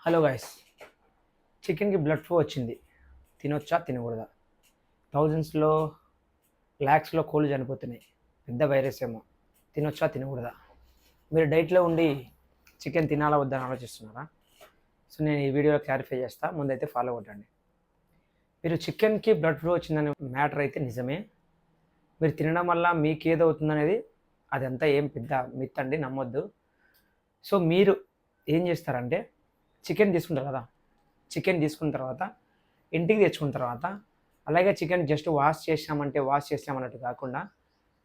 Hello guys, చికెన్కి blood flow వచ్చింది. తినొచ్చా తినకూడదా? థౌజండ్స్లో ల్యాక్స్లో కోళ్ళు చనిపోతున్నాయి. పెద్ద వైరస్ ఏమో. తినొచ్చా తినకూడదా? మీరు డైట్లో ఉండి చికెన్ తినాలా వద్దని ఆలోచిస్తున్నారా? సో నేను ఈ వీడియోలో క్లారిఫై చేస్తా. ముందైతే ఫాలో కొట్టండి. మీరు చికెన్కి బ్లడ్ ఫ్లో వచ్చిందనే మ్యాటర్ అయితే నిజమే. మీరు తినడం వల్ల మీకు ఏదవుతుందనేది అదంతా ఏం పెద్ద మిత్ అండి, నమ్మొద్దు. సో మీరు ఏం చేస్తారంటే చికెన్ తీసుకుంటారు కదా, చికెన్ తీసుకున్న తర్వాత ఇంటికి తెచ్చుకున్న తర్వాత అలాగే చికెన్ జస్ట్ వాష్ చేసామన్నట్టు కాకుండా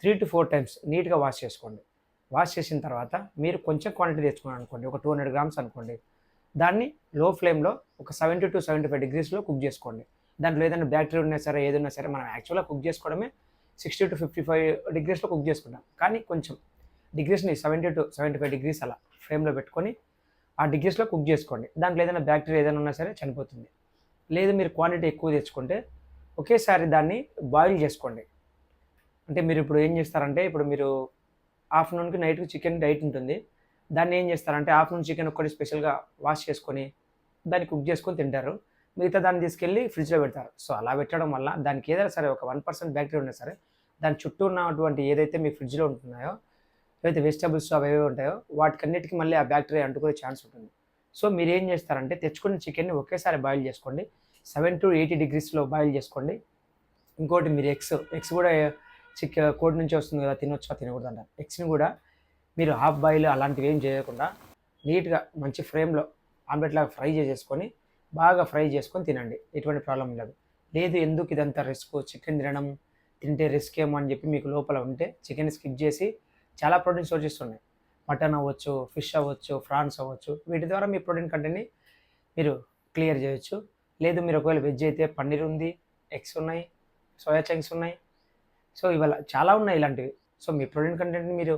3 to 4 టైమ్స్ నీట్గా వాష్ చేసుకోండి. వాష్ చేసిన తర్వాత మీరు కొంచెం క్వాంటిటీ తెచ్చుకున్నాను అనుకోండి, ఒక 200 గ్రామ్స్ అనుకోండి. దాన్ని లో ఫ్లేమ్లో ఒక 70 to 75 డిగ్రీస్లో కుక్ చేసుకోండి. దాంట్లో ఏదైనా బ్యాక్టీరియా ఉన్నా సరే, ఏదైనా సరే, మనం యాక్చువల్గా కుక్ చేసుకోవడమే 60 to 55 డిగ్రీస్లో కుక్ చేసుకుంటాం. కానీ కొంచెం డిగ్రీస్ని 70 to 75 డిగ్రీస్ అలా ఫ్లేమ్లో పెట్టుకొని ఆ డిగ్రీస్లో కుక్ చేసుకోండి. దాంట్లో ఏదైనా బ్యాక్టీరియా ఏదైనా ఉన్నా సరే చనిపోతుంది. లేదు మీరు క్వాంటిటీ ఎక్కువ తెచ్చుకుంటే ఒకేసారి దాన్ని బాయిల్ చేసుకోండి. అంటే మీరు ఇప్పుడు ఏం చేస్తారంటే, ఇప్పుడు మీరు ఆఫ్టర్నూన్కి నైట్కి చికెన్ డైట్ ఉంటుంది. దాన్ని ఏం చేస్తారంటే ఆఫ్టర్నూన్ చికెన్ ఒక్కటి స్పెషల్గా వాష్ చేసుకొని దాన్ని కుక్ చేసుకొని తింటారు. మిగతా దాన్ని తీసుకెళ్ళి ఫ్రిడ్జ్లో పెడతారు. సో అలా పెట్టడం వల్ల దానికి ఏదైనా సరే ఒక 1% బ్యాక్టీరియా ఉన్నా సరే దాని చుట్టూ ఉన్నటువంటి ఏదైతే మీ ఫ్రిడ్జ్లో ఉంటున్నాయో, ఏవైతే వెజిటబుల్స్ అవి ఉంటాయో వాటికన్నిటికీ మళ్ళీ ఆ బ్యాక్టీరియా అంటుకునే ఛాన్స్ ఉంటుంది. సో మీరు ఏం చేస్తారంటే తెచ్చుకున్న చికెన్ని ఒకేసారి బాయిల్ చేసుకోండి. 7 to 8 డిగ్రీస్లో బాయిల్ చేసుకోండి. ఇంకోటి మీరు ఎగ్స్ కూడా కోడి నుంచి వస్తుంది కదా, తినొచ్చా తినకూడదు అంటారు. ఎగ్స్ని కూడా మీరు హాఫ్ బాయిల్ అలాంటివి ఏం చేయకుండా నీట్గా మంచి ఫ్రేమ్లో ఆమ్లెట్లాగా ఫ్రై చేసేసుకొని బాగా ఫ్రై చేసుకొని తినండి. ఎటువంటి ప్రాబ్లం లేదు. లేదు ఎందుకు ఇదంతా రిస్క్, చికెన్ తింటే రిస్క్ ఏమో అని చెప్పి మీకు లోపల ఉంటే చికెన్ స్కిప్ చేసి చాలా ప్రోటీన్ సోర్సెస్ ఉన్నాయి. మటన్ అవ్వచ్చు, ఫిష్ అవ్వచ్చు, ఫ్రాన్స్ అవ్వచ్చు. వీటి ద్వారా మీ ప్రోటీన్ కంటెంట్ని మీరు క్లియర్ చేయొచ్చు. లేదు మీరు ఒకవేళ వెజ్ అయితే పన్నీర్ ఉంది, ఎగ్స్ ఉన్నాయి, సోయా చంక్స్ ఉన్నాయి. సో ఇవాళ చాలా ఉన్నాయి ఇలాంటివి. సో మీ ప్రోటీన్ కంటెంట్ని మీరు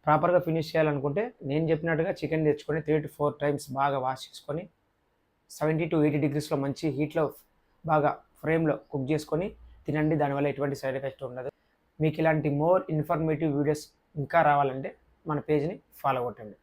ప్రాపర్గా ఫినిష్ చేయాలనుకుంటే నేను చెప్పినట్టుగా చికెన్ తెచ్చుకొని 3 to 4 టైమ్స్ బాగా వాష్ చేసుకొని 70 to 80 డిగ్రీస్లో మంచి హీట్లో బాగా ఫ్రేమ్లో కుక్ చేసుకొని తినండి. దానివల్ల ఎటువంటి సైడ్ ఎఫెక్ట్ ఉండదు. మీకు ఇలాంటి మోర్ ఇన్ఫర్మేటివ్ వీడియోస్ ఇంకా రావాలంటే మన పేజ్ని ఫాలో కొట్టండి.